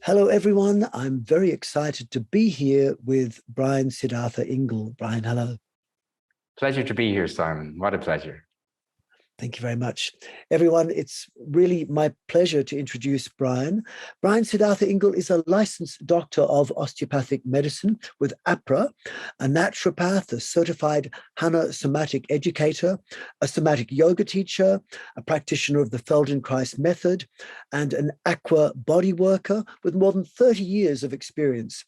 Hello, everyone. I'm very excited to be here with Brian Siddhartha Ingle. Brian, hello. Pleasure to be here, Simon. What a pleasure. Thank you very much. Everyone, it's really my pleasure to introduce Brian. Brian Siddhartha Ingle is a licensed doctor of osteopathic medicine with APRA, a naturopath, a certified HANA somatic educator, a somatic yoga teacher, a practitioner of the Feldenkrais method, and an aqua body worker with more than 30 years of experience.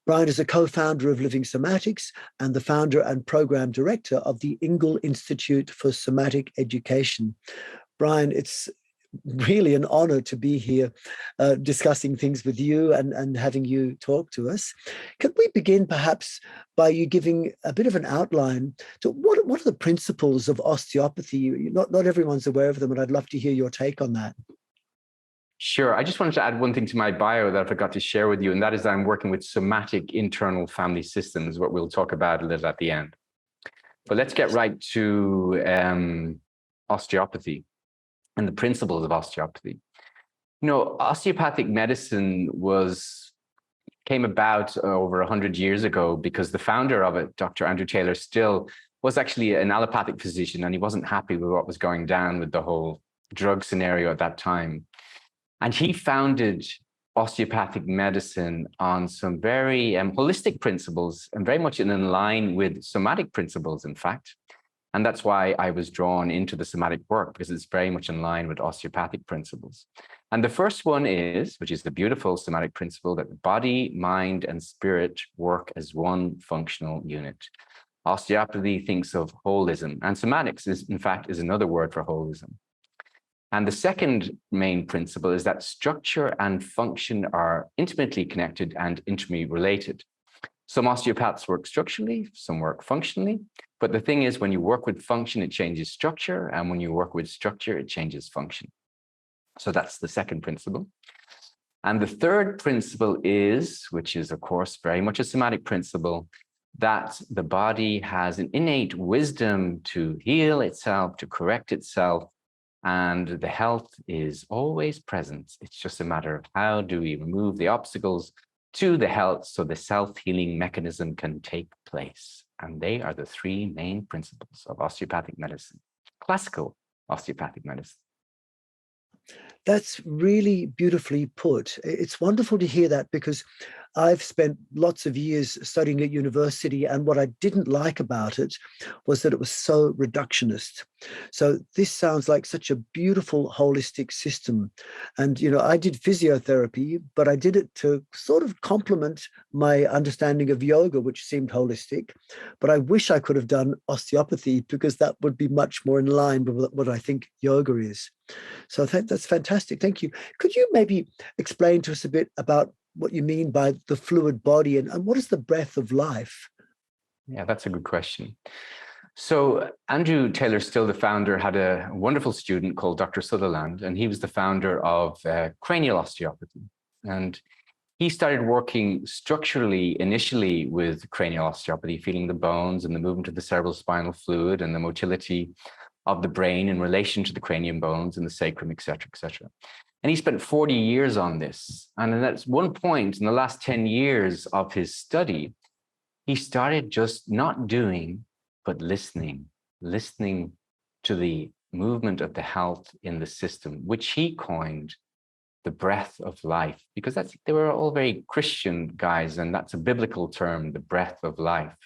Brian is a co-founder of Living Somatics and the founder and program director of the Ingle Institute for Somatic Education. Brian, it's really an honor to be here discussing things with you and having you talk to us. Could we begin perhaps by you giving a bit of an outline to what are the principles of osteopathy? Not everyone's aware of them, and I'd love to hear your take on that. Sure. I just wanted to add one thing to my bio that I forgot to share with you, and that is that I'm working with somatic internal family systems, what we'll talk about a little at the end. But let's get right to osteopathy and the principles of osteopathy. You know, osteopathic medicine came about over 100 years ago because the founder of it, Dr. Andrew Taylor Still, was actually an allopathic physician, and he wasn't happy with what was going down with the whole drug scenario at that time. And he founded osteopathic medicine on some very holistic principles and very much in line with somatic principles, in fact. And that's why I was drawn into the somatic work, because it's very much in line with osteopathic principles. And the first one is, which is the beautiful somatic principle, that the body, mind, and spirit work as one functional unit. Osteopathy thinks of holism, and somatics is, in fact, is another word for holism. And the second main principle is that structure and function are intimately connected and intimately related. Some osteopaths work structurally, some work functionally. But the thing is, when you work with function, it changes structure. And when you work with structure, it changes function. So that's the second principle. And the third principle is, which is, of course, very much a somatic principle, that the body has an innate wisdom to heal itself, to correct itself, and the health is always present. It's just a matter of how do we remove the obstacles to the health so the self-healing mechanism can take place. And they are the three main principles of osteopathic medicine, classical osteopathic medicine. That's really beautifully put. It's wonderful to hear that, because I've spent lots of years studying at university, and what I didn't like about it was that it was so reductionist. So this sounds like such a beautiful holistic system. And, you know, I did physiotherapy, but I did it to sort of complement my understanding of yoga, which seemed holistic. But I wish I could have done osteopathy, because that would be much more in line with what I think yoga is. So that's fantastic. Thank you. Could you maybe explain to us a bit about what you mean by the fluid body, and what is the breath of life? Yeah, that's a good question. So Andrew Taylor Still, the founder, had a wonderful student called Dr. Sutherland, and he was the founder of cranial osteopathy. And he started working structurally initially with cranial osteopathy, feeling the bones and the movement of the cerebral spinal fluid and the motility of the brain in relation to the cranium bones and the sacrum, et cetera, et cetera. And he spent 40 years on this. And at one point in the last 10 years of his study, he started just not doing, but listening to the movement of the health in the system, which he coined the breath of life, because they were all very Christian guys, and that's a biblical term, the breath of life.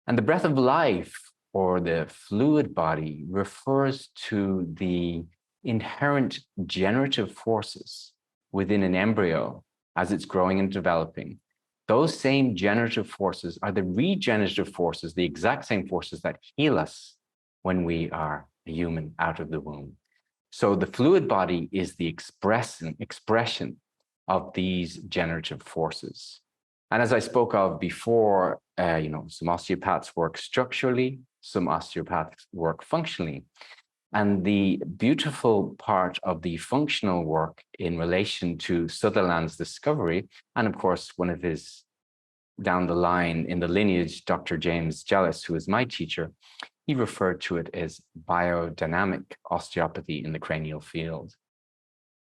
And the breath of life, or the fluid body, refers to the inherent generative forces within an embryo as it's growing and developing. Those same generative forces are the regenerative forces, the exact same forces that heal us when we are a human out of the womb. So the fluid body is the expression of these generative forces. And as I spoke of before, some osteopaths work structurally, some osteopaths work functionally. And the beautiful part of the functional work in relation to Sutherland's discovery, and of course, one of his down the line in the lineage, Dr. James Jellis, who is my teacher, he referred to it as biodynamic osteopathy in the cranial field.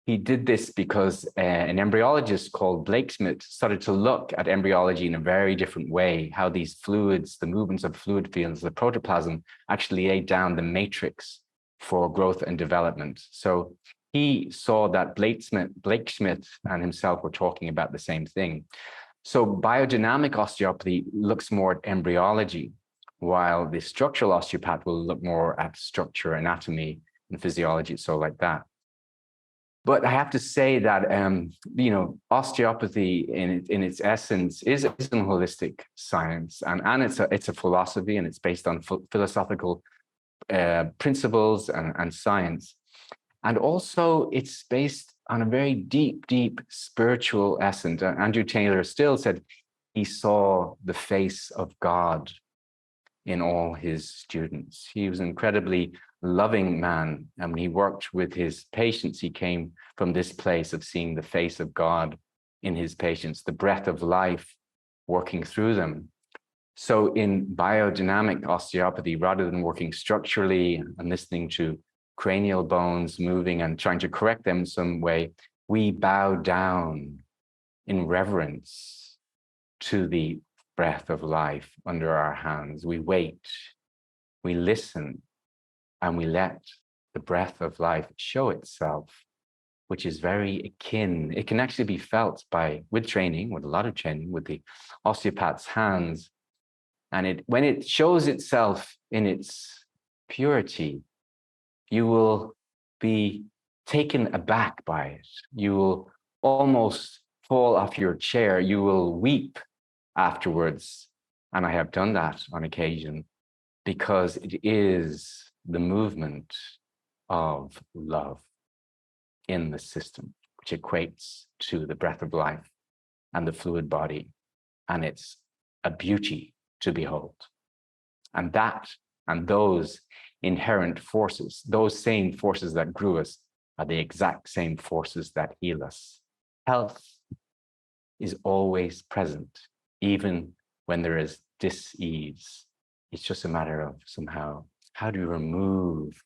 he did this because an embryologist called Blake Smith started to look at embryology in a very different way, how these fluids, the movements of fluid fields, the protoplasm actually laid down the matrix for growth and development. So he saw that Blake Smith and himself were talking about the same thing. So biodynamic osteopathy looks more at embryology, while the structural osteopath will look more at structure, anatomy, and physiology, so like that. But I have to say that, osteopathy in its essence is a holistic science, and it's a philosophy, and it's based on philosophical principles and science. And also it's based on a very deep spiritual essence. Andrew Taylor Still said he saw the face of God in all his students. He was an incredibly loving man. And when he worked with his patients, he came from this place of seeing the face of God in his patients, the breath of life working through them. So in biodynamic osteopathy, rather than working structurally and listening to cranial bones moving and trying to correct them some way, we bow down in reverence to the breath of life under our hands. We wait, we listen, and we let the breath of life show itself, which is very akin. It can actually be felt with training, with a lot of training, with the osteopath's hands. And when it shows itself in its purity, you will be taken aback by it. You will almost fall off your chair. You will weep afterwards. And I have done that on occasion, because it is the movement of love in the system, which equates to the breath of life and the fluid body. And it's a beauty to behold. And those inherent forces, those same forces that grew us, are the exact same forces that heal us. Health is always present, even when there is dis-ease. It's just a matter of somehow, how do you remove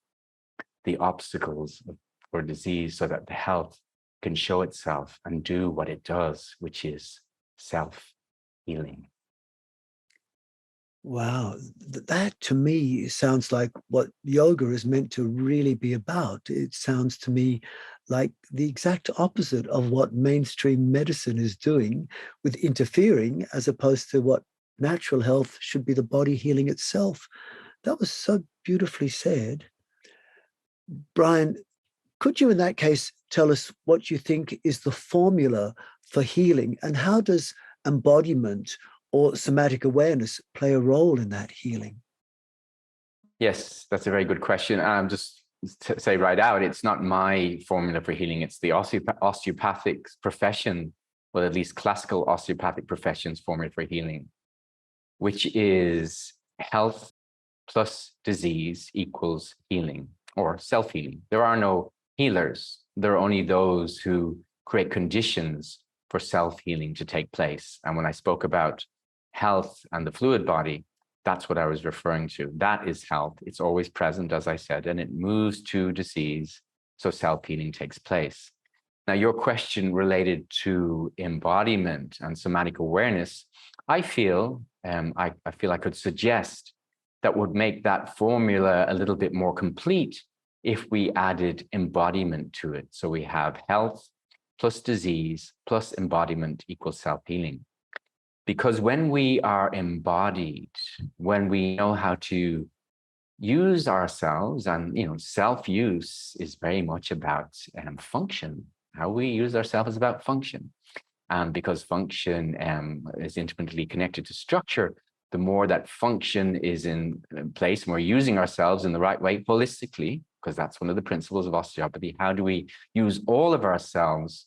the obstacles for disease so that the health can show itself and do what it does, which is self-healing. Wow, that to me sounds like what yoga is meant to really be about. It sounds to me like the exact opposite of what mainstream medicine is doing, with interfering, as opposed to what natural health should be, the body healing itself. That was so beautifully said. Brian, could you in that case tell us what you think is the formula for healing, and how does embodiment or somatic awareness play a role in that healing? Yes, that's a very good question. Just to say right out, it's not my formula for healing. It's the osteopathic profession, or at least classical osteopathic profession's formula for healing, which is health plus disease equals healing, or self-healing. There are no healers. There are only those who create conditions for self-healing to take place. And when I spoke about health and the fluid body, that's what I was referring to. That is health. It's always present, as I said, and it moves to disease. So self-healing takes place. Now, your question related to embodiment and somatic awareness, I feel I could suggest that would make that formula a little bit more complete if we added embodiment to it. So we have health plus disease plus embodiment equals self-healing. Because when we are embodied, when we know how to use ourselves, and self-use is very much about function. How we use ourselves is about function. Because function is intimately connected to structure, the more that function is in place, and we're using ourselves in the right way holistically, because that's one of the principles of osteopathy. How do we use all of ourselves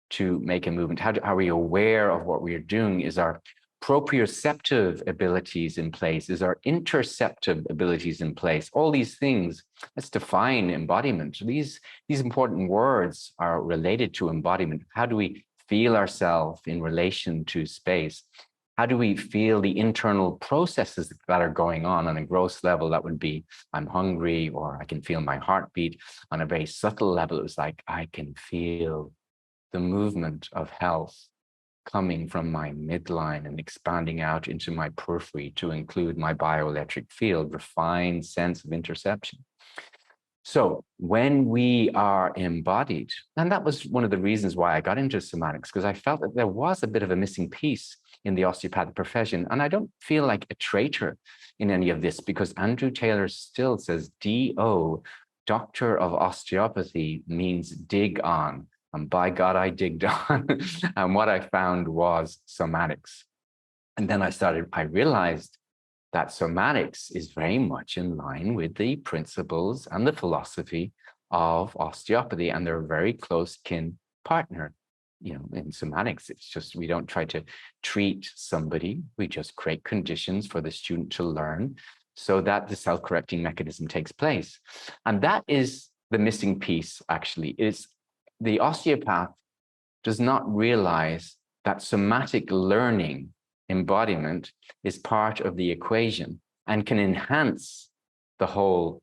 to make a movement? How are we aware of what we are doing? Is our proprioceptive abilities in place? Is our interceptive abilities in place? All these things, let's define embodiment. These important words are related to embodiment. How do we feel ourselves in relation to space? How do we feel the internal processes that are going on a gross level? That would be, I'm hungry, or I can feel my heartbeat. On a very subtle level, it was like, I can feel the movement of health coming from my midline and expanding out into my periphery to include my bioelectric field, refined sense of interception. So when we are embodied, and that was one of the reasons why I got into somatics, because I felt that there was a bit of a missing piece in the osteopathic profession. And I don't feel like a traitor in any of this, because Andrew Taylor still says DO, Doctor of Osteopathy, means dig on. And by God, I digged on. And what I found was somatics. And then I realized that somatics is very much in line with the principles and the philosophy of osteopathy, and they're a very close kin partner. You know, in somatics, it's just, we don't try to treat somebody, we just create conditions for the student to learn so that the self-correcting mechanism takes place. And that is the missing piece, actually, is the osteopath does not realize that somatic learning embodiment is part of the equation and can enhance the whole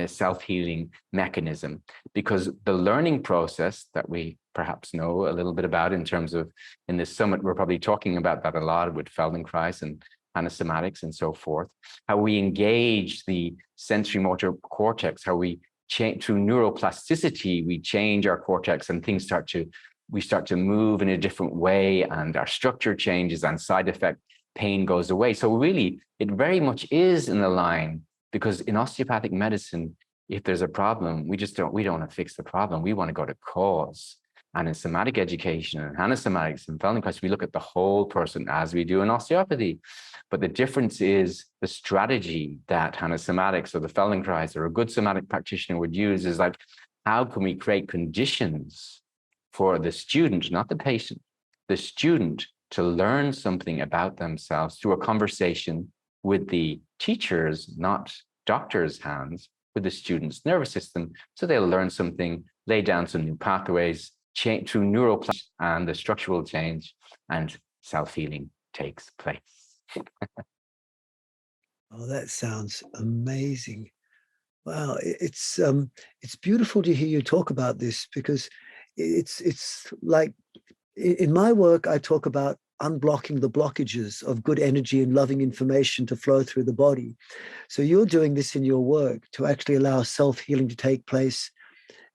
self-healing mechanism, because the learning process that we perhaps know a little bit about in terms of, in this summit, we're probably talking about that a lot with Feldenkrais and anosomatics and so forth, how we engage the sensory motor cortex, how we change through neuroplasticity, we change our cortex and things we start to move in a different way, and our structure changes, and side effect pain goes away. So really, it very much is in the line, because in osteopathic medicine, if there's a problem, we don't want to fix the problem. We want to go to cause. And in somatic education and anosomatics and Feldenkrais, we look at the whole person, as we do in osteopathy. But the difference is the strategy that anosomatics or the Feldenkrais or a good somatic practitioner would use is like, how can we create conditions for the student, not the patient, the student, to learn something about themselves through a conversation with the teachers, not doctors' hands, with the student's nervous system. So they'll learn something, lay down some new pathways, change through neuroplasticity and the structural change, and self-healing takes place. Oh, that sounds amazing. Wow, it's beautiful to hear you talk about this, because it's like in my work, I talk about unblocking the blockages of good energy and loving information to flow through the body. So you're doing this in your work to actually allow self-healing to take place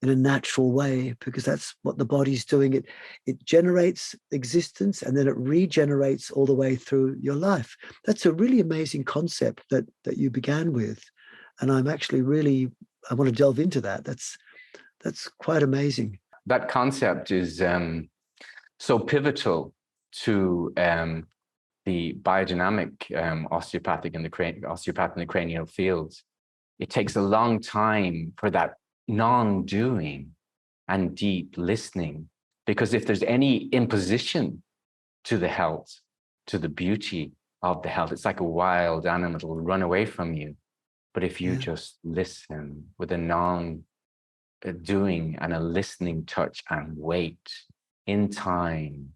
in a natural way, because that's what the body's doing. It generates existence and then it regenerates all the way through your life. That's a really amazing concept that you began with. And I'm actually really, I want to delve into that. That's quite amazing. That concept is so pivotal to the biodynamic osteopathic and osteopath in the cranial fields. It takes a long time for that non-doing and deep listening, because if there's any imposition to the health, to the beauty of the health, it's like a wild animal, it'll run away from you. But if you just listen with a non-doing and a listening touch and wait, in time,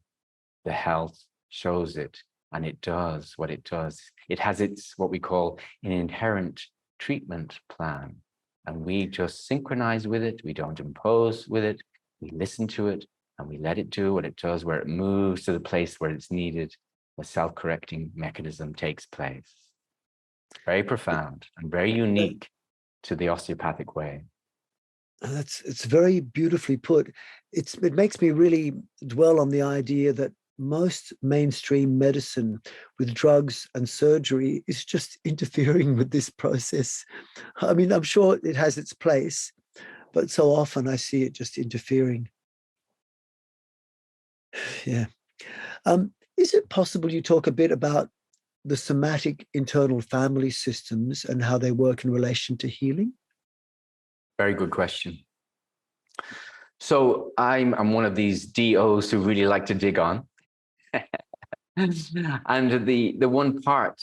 the health shows it, and it does what it does. It has its, what we call, an inherent treatment plan. And we just synchronize with it. We don't impose with it. We listen to it and we let it do what it does, where it moves to the place where it's needed. The self-correcting mechanism takes place. Very profound and very unique to the osteopathic way. It's very beautifully put. It makes me really dwell on the idea that most mainstream medicine with drugs and surgery is just interfering with this process. I mean, I'm sure it has its place, but so often I see it just interfering. Yeah. Is it possible you talk a bit about the somatic internal family systems and how they work in relation to healing? Very good question. So I'm one of these DOs who really like to dig on. And the one part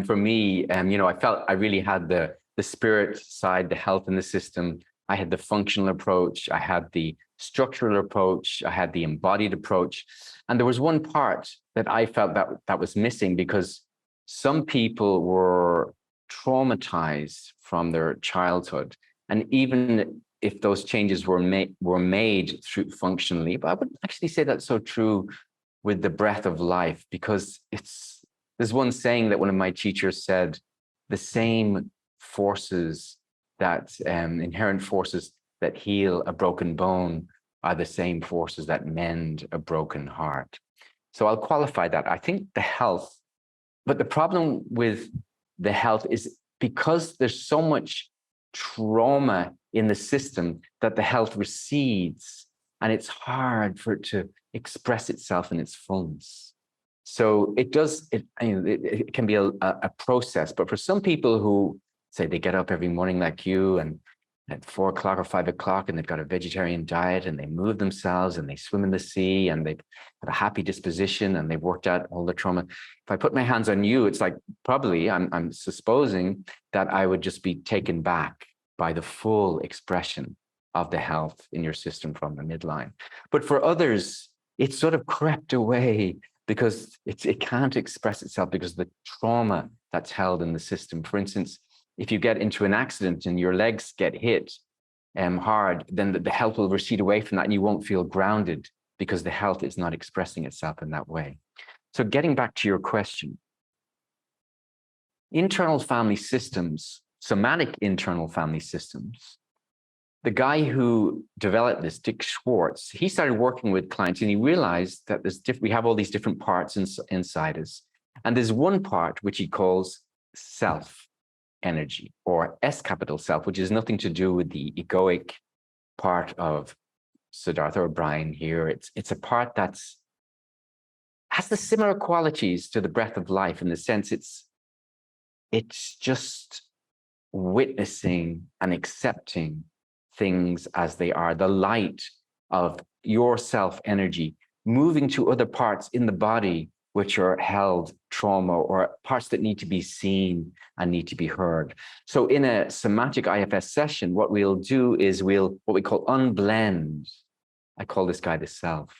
for me, I felt I really had the spirit side, the health in the system, I had the functional approach, I had the structural approach, I had the embodied approach. And there was one part that I felt that was missing, because some people were traumatized from their childhood. And even if those changes were made through functionally, but I wouldn't actually say that's so true with the breath of life, because there's one saying that one of my teachers said: the same forces that inherent forces that heal a broken bone are the same forces that mend a broken heart. So I'll qualify that. I think the health, but the problem with the health is because there's so much trauma in the system that the health recedes, and it's hard for it to express itself in its fullness. So it can be a process, but for some people who say they get up every morning like you, and at 4 o'clock or 5 o'clock, and they've got a vegetarian diet, and they move themselves, and they swim in the sea, and they've got a happy disposition, and they've worked out all the trauma. If I put my hands on you, it's like probably I'm supposing that I would just be taken back by the full expression of the health in your system from the midline. But for others, it's sort of crept away because it can't express itself because of the trauma that's held in the system. For instance, if you get into an accident and your legs get hit hard, then the health will recede away from that, and you won't feel grounded because the health is not expressing itself in that way. So getting back to your question, internal family systems, somatic internal family systems, the guy who developed this, Dick Schwartz, he started working with clients, and he realized that we have all these different parts inside us. And there's one part which he calls self energy, or S capital self, which has nothing to do with the egoic part of Siddhartha or Brian here. It's a part that's has the similar qualities to the breath of life, in the sense it's just witnessing and accepting things as they are, the light of your self energy moving to other parts in the body which are held trauma, or parts that need to be seen and need to be heard. So in a somatic IFS session, what we'll do is what we call unblend. I call this guy the self,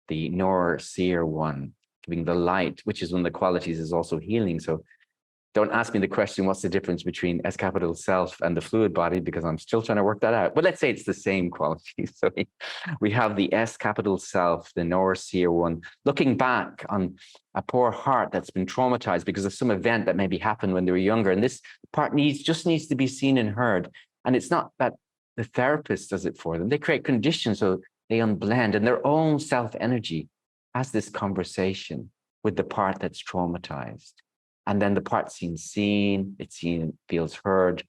the knower-seer one, giving the light, which is one of the qualities, is also healing. So don't ask me the question, what's the difference between S capital self and the fluid body, because I'm still trying to work that out. But let's say it's the same quality. So we have the S capital self, the knower-seer one, looking back on a poor heart that's been traumatized because of some event that maybe happened when they were younger. And this part just needs to be seen and heard. And it's not that the therapist does it for them. They create conditions so they unblend, and their own self-energy has this conversation with the part that's traumatized. And then the part seen, it's seen, feels heard,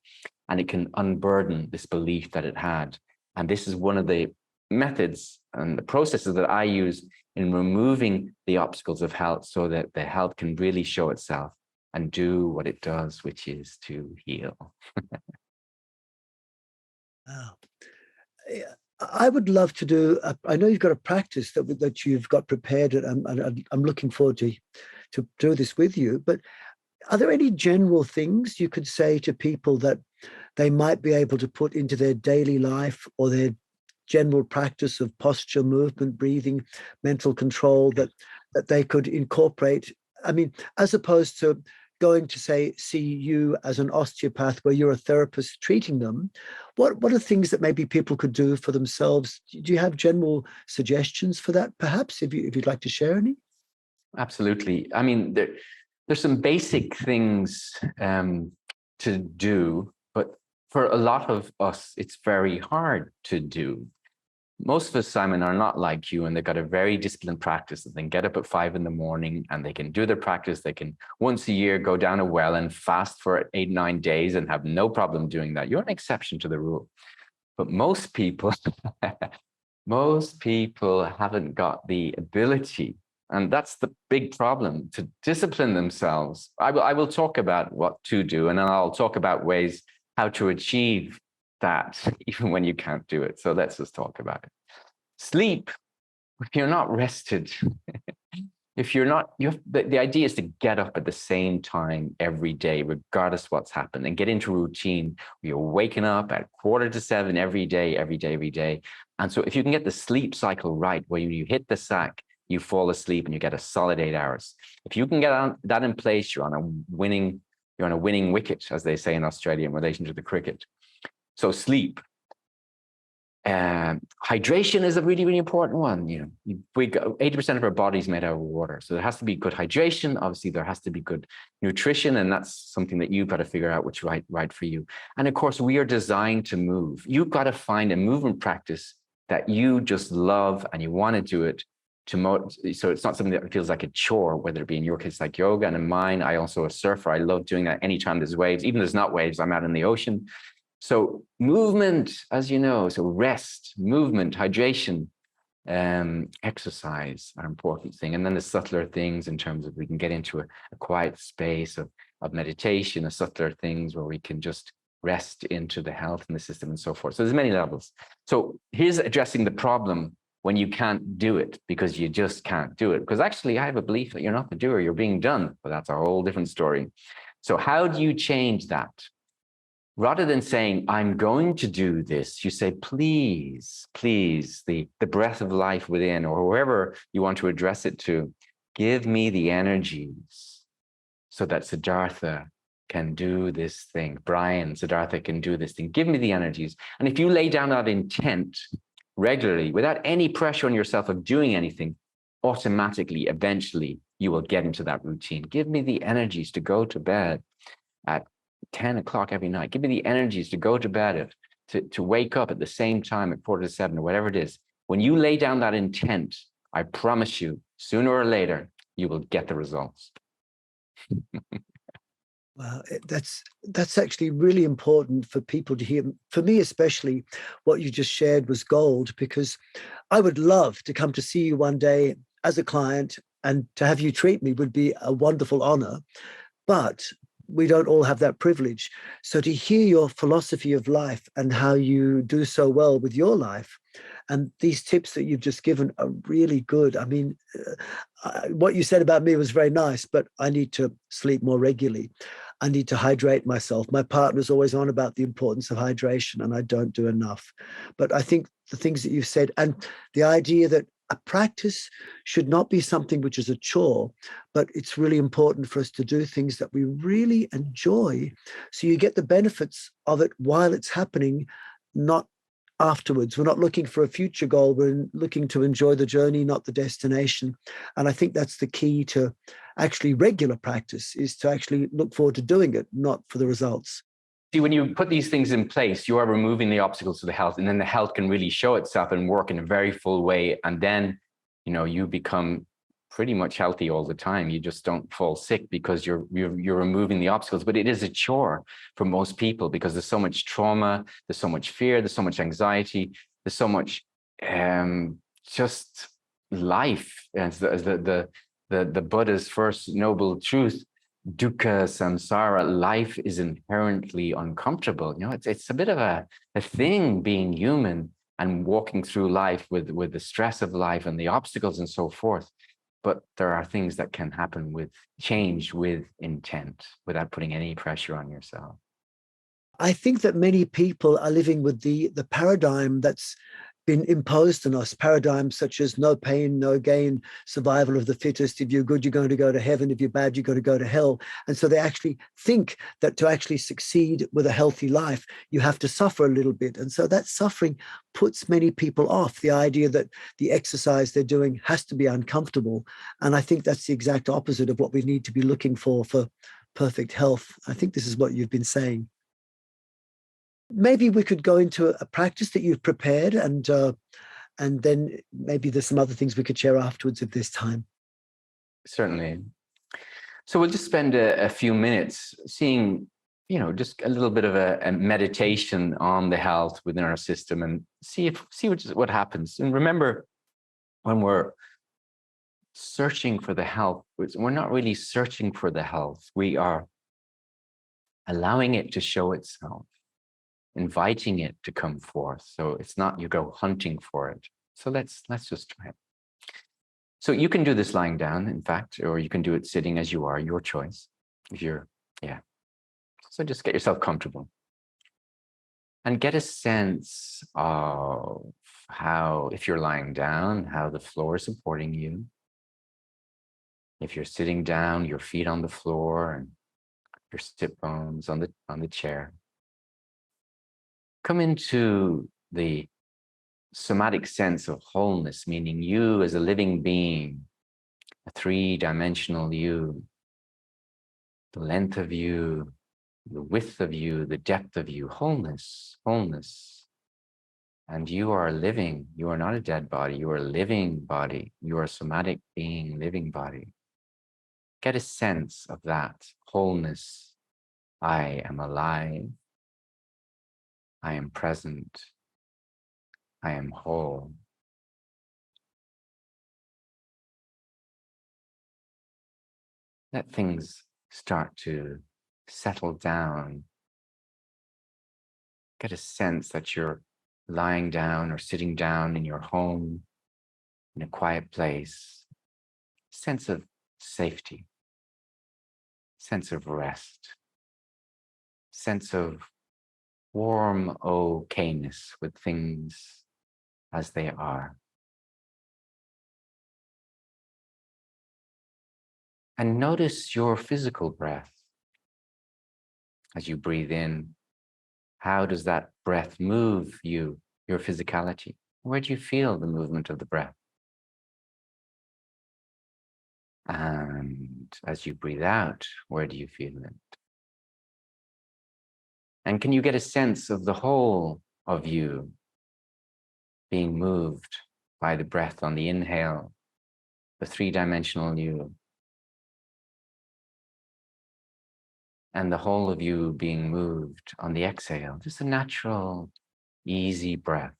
and it can unburden this belief that it had. And this is one of the methods and the processes that I use in removing the obstacles of health, so that the health can really show itself and do what it does, which is to heal. Wow. I would love to do. I know you've got a practice that you've got prepared, and I'm looking forward to do this with you. But are there any general things you could say to people that they might be able to put into their daily life, or their general practice of posture, movement, breathing, mental control, that they could incorporate? I mean, as opposed to going to see you as an osteopath where you're a therapist treating them, what are things that maybe people could do for themselves? Do you have general suggestions for that, perhaps, if you'd like to share any? Absolutely. I mean, there's some basic things to do, but for a lot of us, it's very hard to do. Most of us, Simon, are not like you, and they've got a very disciplined practice, and they can get up at 5 a.m. and they can do their practice. They can once a year go down a well and fast for 8-9 days and have no problem doing that. You're an exception to the rule. But most people, most people haven't got the ability, and that's the big problem, to discipline themselves. I will talk about what to do, and then I'll talk about ways how to achieve that, even when you can't do it. So let's just talk about it. Sleep. If you're not rested, If you're not, the idea is to get up at the same time every day, regardless what's happened, and get into a routine where you're waking up at 6:45 every day, every day, every day. And so if you can get the sleep cycle right, where you hit the sack, you fall asleep and you get a solid 8 hours. If you can get that in place, you're on a winning wicket, as they say in Australia in relation to the cricket. So sleep. Hydration is a really, really important one. We got 80% of our body's made out of water. So there has to be good hydration. Obviously, there has to be good nutrition. And that's something that you've got to figure out what's right for you. And of course, we are designed to move. You've got to find a movement practice that you just love and you want to do it so it's not something that feels like a chore, whether it be in your case like yoga, and in mine, I also a surfer. I love doing that anytime there's waves. Even if there's not waves, I'm out in the ocean. So movement, as you know, so rest, movement, hydration, exercise are important thing. And then the subtler things in terms of we can get into a quiet space of meditation, subtler things where we can just rest into the health in the system and so forth. So there's many levels. So here's addressing the problem when you can't do it because you just can't do it. Because actually I have a belief that you're not the doer, you're being done, but that's a whole different story. So how do you change that? Rather than saying, I'm going to do this, you say, please, the breath of life within, or whoever you want to address it to, give me the energies so that Siddhartha can do this thing. Brian, Siddhartha can do this thing. Give me the energies. And if you lay down that intent regularly, without any pressure on yourself of doing anything, automatically, eventually, you will get into that routine. Give me the energies to go to bed at 10 o'clock every night. Give me the energies to go to bed, to wake up at the same time at 6:45 or whatever it is. When you lay down that intent, I promise you, sooner or later, you will get the results. Well, that's actually really important for people to hear. For me, especially, what you just shared was gold, because I would love to come to see you one day as a client, and to have you treat me would be a wonderful honor. But we don't all have that privilege. So to hear your philosophy of life and how you do so well with your life, and these tips that you've just given are really good. I mean, what you said about me was very nice, but I need to sleep more regularly. I need to hydrate myself. My partner's always on about the importance of hydration, and I don't do enough. But I think the things that you've said, and the idea that a practice should not be something which is a chore, but it's really important for us to do things that we really enjoy. So you get the benefits of it while it's happening, not afterwards. We're not looking for a future goal. We're looking to enjoy the journey, not the destination. And I think that's the key to actually regular practice, is to actually look forward to doing it, not for the results. See, when you put these things in place, you are removing the obstacles to the health, and then the health can really show itself and work in a very full way. And then, you become pretty much healthy all the time. You just don't fall sick because you're removing the obstacles. But it is a chore for most people because there's so much trauma, there's so much fear, there's so much anxiety, there's so much just life. As the Buddha's first noble truth, dukkha samsara, life is inherently uncomfortable. It's a bit of a thing being human and walking through life with the stress of life and the obstacles and so forth. But there are things that can happen with change, with intent, without putting any pressure on yourself. I think that many people are living with the paradigm that's been imposed on us, paradigms such as no pain, no gain, survival of the fittest. If you're good, you're going to go to heaven. If you're bad, you're going to go to hell. And so they actually think that to actually succeed with a healthy life, you have to suffer a little bit. And so that suffering puts many people off the idea that the exercise they're doing has to be uncomfortable. And I think that's the exact opposite of what we need to be looking for perfect health. I think this is what you've been saying. Maybe we could go into a practice that you've prepared, and then maybe there's some other things we could share afterwards if there's time. Certainly. So we'll just spend a few minutes seeing, just a little bit of a meditation on the health within our system, and see what happens. And remember, when we're searching for the health, we're not really searching for the health. We are allowing it to show itself, inviting it to come forth. So it's not you go hunting for it. So let's just try it. So you can do this lying down, in fact, or you can do it sitting as you are, your choice. If you're, yeah. So just get yourself comfortable. And get a sense of how, if you're lying down, how the floor is supporting you. If you're sitting down, your feet on the floor and your sit bones on the chair. Come into the somatic sense of wholeness, meaning you as a living being, a three-dimensional you, the length of you, the width of you, the depth of you, wholeness, wholeness. And you are living. You are not a dead body. You are a living body. You are a somatic being, living body. Get a sense of that wholeness. I am alive. I am present. I am whole. Let things start to settle down. Get a sense that you're lying down or sitting down in your home, in a quiet place. Sense of safety, sense of rest, sense of warm okayness with things as they are. And notice your physical breath. As you breathe in, how does that breath move you, your physicality? Where do you feel the movement of the breath? And as you breathe out, where do you feel it? And can you get a sense of the whole of you being moved by the breath on the inhale, the three-dimensional you, and the whole of you being moved on the exhale, just a natural, easy breath.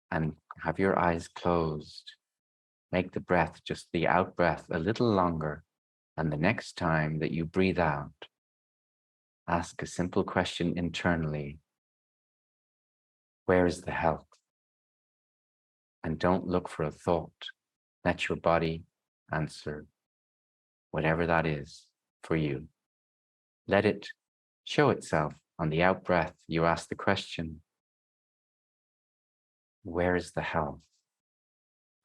And have your eyes closed. Make the breath, just the out breath, a little longer. And the next time that you breathe out, ask a simple question internally. Where is the health? And don't look for a thought. Let your body answer whatever that is for you. Let it show itself on the out breath. You ask the question, where is the health?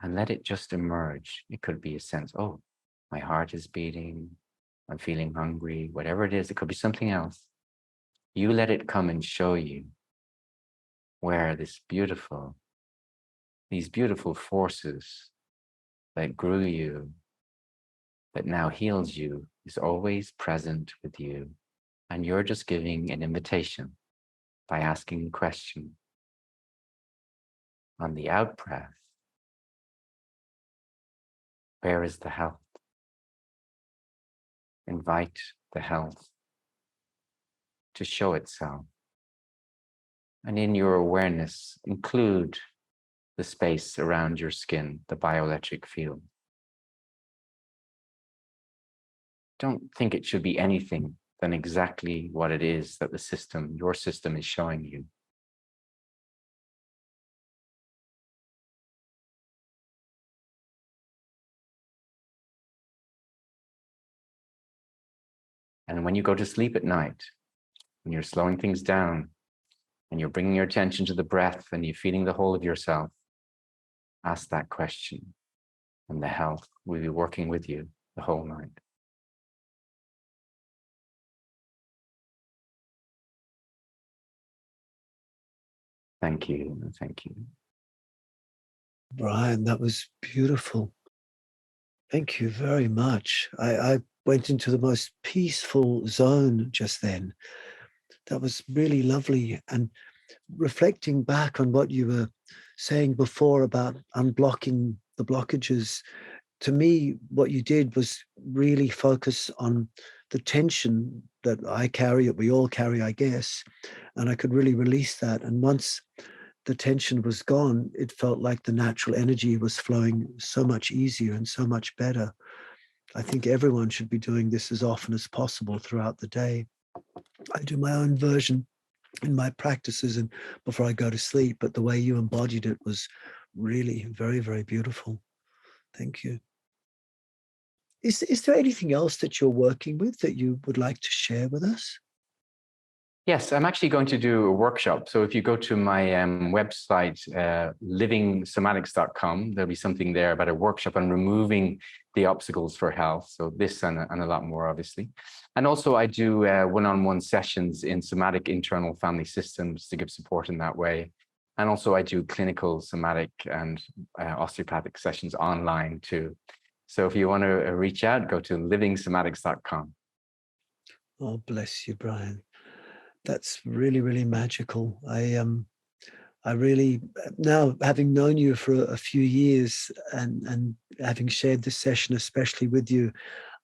And let it just emerge. It could be a sense, oh, my heart is beating, I'm feeling hungry, whatever it is, it could be something else. You let it come and show you where these beautiful forces that grew you, that now heals you, is always present with you. And you're just giving an invitation by asking a question. On the out breath, where is the health? Invite the health to show itself. And in your awareness, include the space around your skin, the bioelectric field. Don't think it should be anything than exactly what it is that the system, your system, is showing you. And when you go to sleep at night, when you're slowing things down, and you're bringing your attention to the breath and you're feeling the whole of yourself, ask that question, and the health will be working with you the whole night. Thank you. Thank you. Brian, that was beautiful. Thank you very much. I went into the most peaceful zone just then. That was really lovely. And reflecting back on what you were saying before about unblocking the blockages, to me, what you did was really focus on the tension that I carry, that we all carry, I guess, and I could really release that. And once the tension was gone, it felt like the natural energy was flowing so much easier and so much better. I think everyone should be doing this as often as possible throughout the day. I do my own version in my practices and before I go to sleep. But the way you embodied it was really very, very beautiful. Thank you. Is there anything else that you're working with that you would like to share with us? Yes, I'm actually going to do a workshop. So if you go to my website, livingsomatics.com, there'll be something there about a workshop on removing the obstacles for health. So this and a lot more, obviously. And also I do one-on-one sessions in somatic internal family systems to give support in that way. And also I do clinical somatic and osteopathic sessions online too. So if you want to reach out, go to livingsomatics.com. Oh, bless you, Brian. That's really, really magical. I really, now having known you for a few years and having shared this session, especially with you,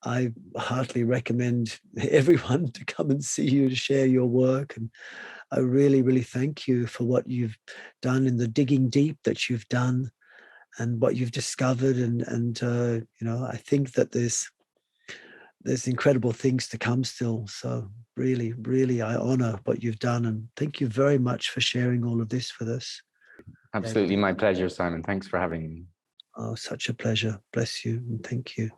I heartily recommend everyone to come and see you, to share your work. And I really, really thank you for what you've done in the digging deep that you've done and what you've discovered. And I think that there's incredible things to come still. So really, really, I honor what you've done. And thank you very much for sharing all of this with us. Absolutely, my pleasure, Simon. Thanks for having me. Oh, such a pleasure. Bless you and thank you.